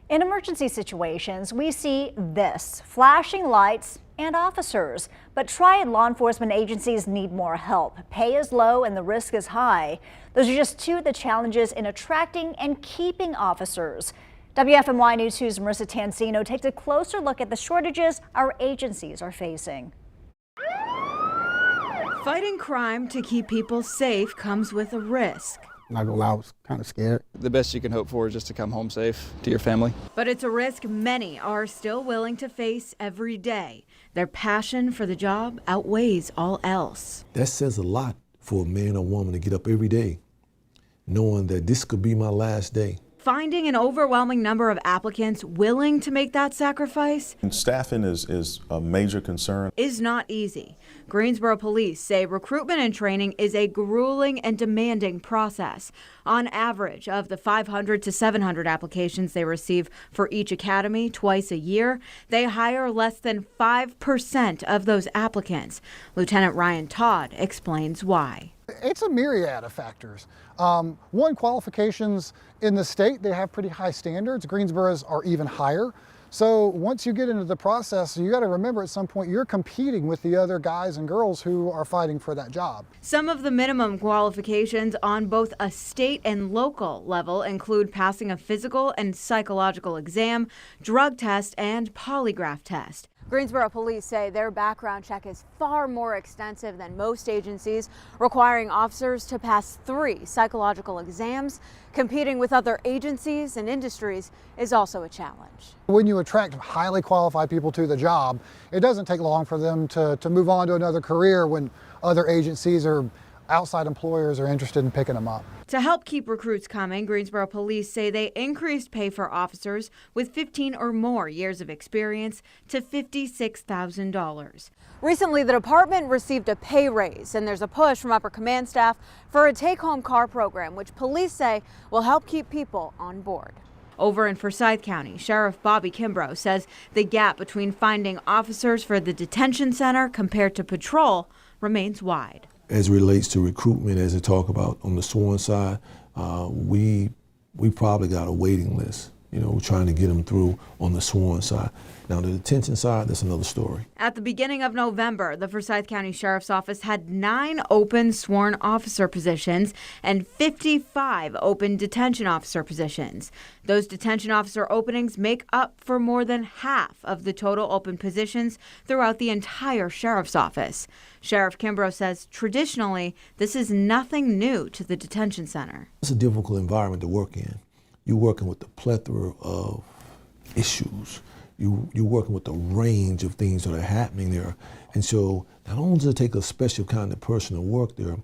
In emergency situations, we see this, flashing lights and officers. But Triad law enforcement agencies need more help. Pay is low and the risk is high. Those are just two of the challenges in attracting and keeping officers. WFMY News 2's Marissa Tansino takes a closer look at the shortages our agencies are facing. Fighting crime to keep people safe comes with a risk. Not gonna lie, I was kind of scared. The best you can hope for is just to come home safe to your family. But it's a risk many are still willing to face every day. Their passion for the job outweighs all else. That says a lot for a man or woman to get up every day knowing that this could be my last day. Finding an overwhelming number of applicants willing to make that sacrifice And staffing is a major concern. is not easy. Greensboro police say recruitment and training is a grueling and demanding process. On average, of the 500 to 700 applications they receive for each academy twice a year, they hire less than 5% of those applicants. Lieutenant Ryan Todd explains why. It's a myriad of factors. One, qualifications in the state, they have pretty high standards. Greensboro's are even higher. So once you get into the process, you got to remember at some point you're competing with the other guys and girls who are fighting for that job. Some of the minimum qualifications on both a state and local level include passing a physical and psychological exam, drug test, and polygraph test. Greensboro police say their background check is far more extensive than most agencies, requiring officers to pass 3 psychological exams. Competing with other agencies and industries is also a challenge. When you attract highly qualified people to the job, it doesn't take long for them to move on to another career when other agencies or outside employers are interested in picking them up. To help keep recruits coming, Greensboro police say they increased pay for officers with 15 or more years of experience to $56,000. Recently, the department received a pay raise, and there's a push from upper command staff for a take-home car program, which police say will help keep people on board. Over in Forsyth County, Sheriff Bobby Kimbrough says the gap between finding officers for the detention center compared to patrol remains wide. As it relates to recruitment, as they talk about on the sworn side, we probably got a waiting list. You know, we're trying to get them through on the sworn side. Now, the detention side, that's another story. At the beginning of November, the Forsyth County Sheriff's Office had 9 open sworn officer positions and 55 open detention officer positions. Those detention officer openings make up for more than half of the total open positions throughout the entire Sheriff's Office. Sheriff Kimbrough says traditionally, this is nothing new to the detention center. It's a difficult environment to work in. You're working with the plethora of issues. You're working with the range of things that are happening there. And so not only does it take a special kind of person to work there,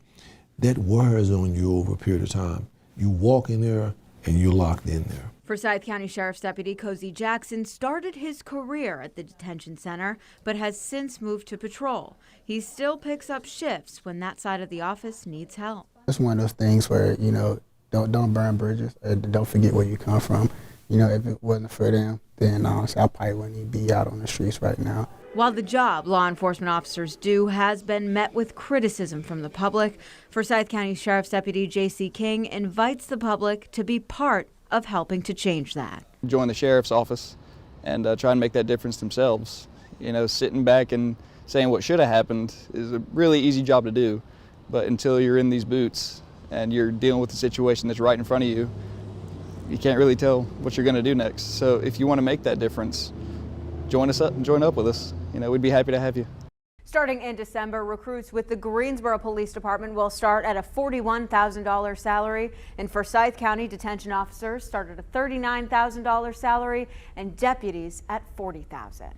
that wears on you over a period of time. You walk in there and you're locked in there. Forsyth County Sheriff's Deputy Cozy Jackson started his career at the detention center, but has since moved to patrol. He still picks up shifts when that side of the office needs help. It's one of those things where, you know, don't burn bridges. Don't forget where you come from. You know, if it wasn't for them, then honestly, I probably wouldn't even be out on the streets right now. While the job law enforcement officers do has been met with criticism from the public, Forsyth County Sheriff's Deputy J.C. King invites the public to be part of helping to change that. Join the sheriff's office and try and make that difference themselves. You know, sitting back and saying what should have happened is a really easy job to do, but until you're in these boots and you're dealing with the situation that's right in front of you, you can't really tell what you're going to do next. So if you want to make that difference, join up with us. You know, we'd be happy to have you. Starting in December, recruits with the Greensboro Police Department will start at a $41,000 salary. In Forsyth County, detention officers start at a $39,000 salary and deputies at $40,000.